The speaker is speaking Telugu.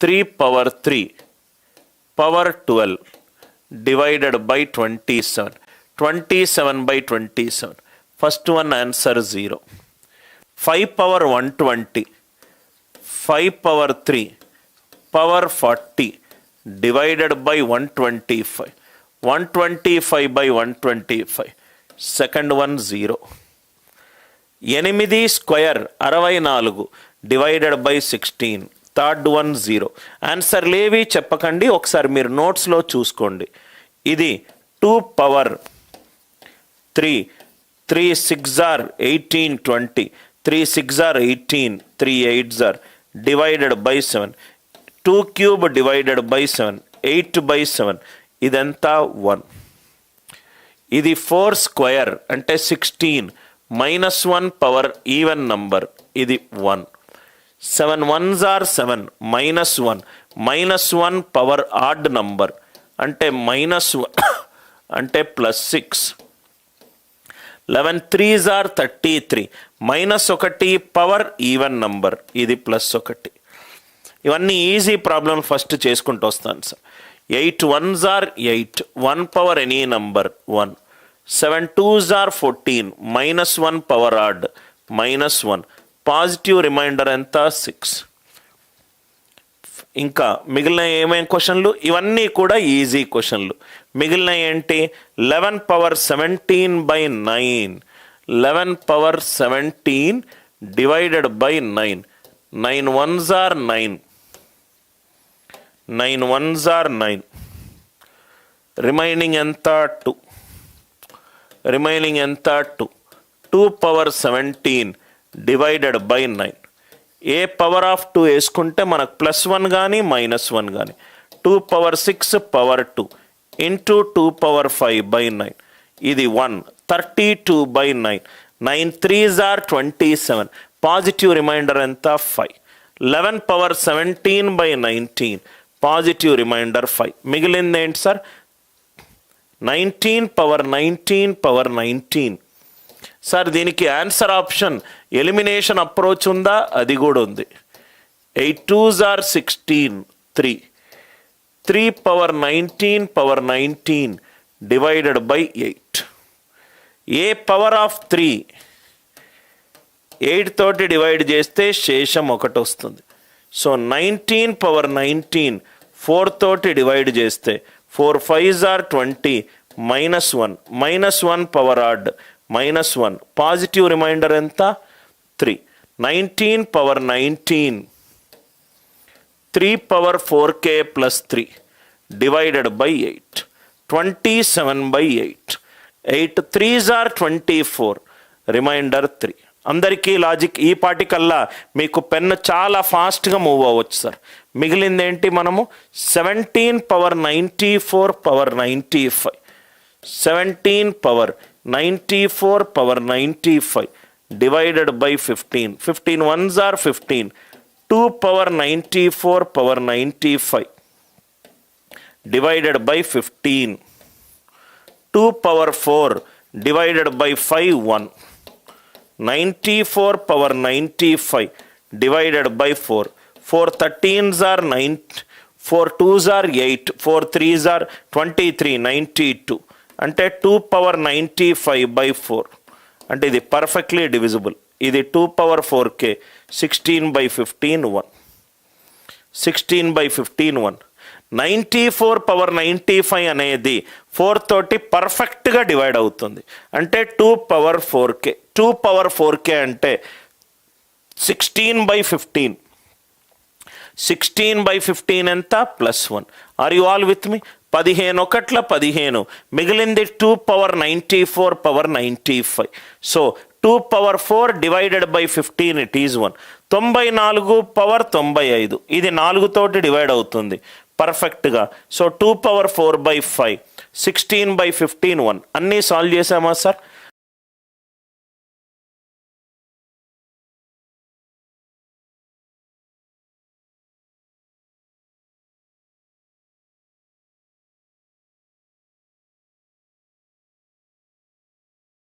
3 power 3 power 12 divided by 27. 27 by 27. First one answer 0. 5 power 120. 5 power 3 power 40 divided by 125. 125 by 125. Second one 0. 8 square 64 divided by 16. Third one 0. Answer లేవి చెప్పకండి, ఒకసారి మీరు నోట్స్లో చూసుకోండి. ఇది 2 power 3. 3 6 are 18 20. 3 6 are 18. 3 8 are divided by 7. 2 cube divided by 7. 8 by 7. ఇదంతా 1. ఇది 4 స్క్వేర్ అంటే 16 -1 పవర్ ఈవెన్ నంబర్. ఇది 1. 7 ones are 7 -1 -1 power odd number అంటే -1 అంటే +6. 11 3s are 33 -1 power even number. ఇది +1. ఇవన్నీ ఈజీ ప్రాబ్లం ఫస్ట్ చేసుకుంటూ వస్తాను sir. 8 ones are 8 1 power any number 1. 7 2s are 14 -1 power add -1. Positive reminder ఎంత 6. ఇంకా మిగిలిన ఏమేం క్వశ్చన్లు, ఇవన్నీ కూడా ఈజీ క్వశ్చన్లు. మిగిలిన ఏంటి, 11 power 17 by 9. 11 power 17 divided by 9. 9 ones are 9. 9 ones are 9. Remaining ఎంత 2. రిమైనింగ్ ఎంత 2. 2 power 17 divided by 9. A power of 2 వేసుకుంటే మనకు +1 కానీ -1 కానీ. 2 power 6 power 2 into 2 power 5 by 9. ఇది 1. 32 by 9. 9 3s are 27. Positive reminder ఎంత 5. 11 పవర్ 17 by 19. Positive remainder 5. మిగిలింది ఏంటి సార్, 19 పవర్ 19 పవర్ 19. సార్ దీనికి ఆన్సర్ ఆప్షన్ ఎలిమినేషన్ అప్రోచ్ ఉందా, అది కూడా ఉంది. 8 2s are 16 3. 3 power 19 power 19 divided by 8. A power of 3 8 తోటి డివైడ్ చేస్తే శేషం 1 వస్తుంది. సో 19 పవర్ 19 4 తోటి డివైడ్ చేస్తే 4 5s are 20 -1 -1 power add -1. Positive reminder ఎంత 3. 19 power 19 3 power 4k plus 3 divided by 8. 27 by 8. 8 3s are 24. Reminder 3. అందరికీ లాజిక్ ఈ పాటికల్లా మీకు పెన్ను చాలా ఫాస్ట్గా మూవ్ అవ్వచ్చు సార్. మిగిలింది ఏంటి, మనము 17 power 94 power 95. 17 power 94 power 95 divided by 15. 15 ones are 15. 2 power 94 power 95 divided by 15. 2 power 4 divided by 5 1. 94 power 95 divided by 4. 4 13s are 9. 4 2s are 8. 4 3s are 23 92. అంటే 2 పవర్ 95 by 4. అంటే ఇది పర్ఫెక్ట్లీ డివిజిబుల్. ఇది 2 power 4k 16 by 15 1. 16 by 15 1. 94 power 95 అనేది 4 తోటి పర్ఫెక్ట్గా డివైడ్ అవుతుంది. అంటే 2 పవర్ 4k. 2 పవర్ 4k అంటే 16 by 15. 16 by 15 ఎంత +1. Are you all with me? 15 1 15. మిగిలింది 2 power 94 power 95. So 2 power 4 divided by 15 it is 1. 94 power 95 ఇది 4 తోటి డివైడ్ అవుతుంది పర్ఫెక్ట్గా. So 2 power 4 by 5. 16 by 15 1. అన్నీ సాల్వ్ చేసామా సార్?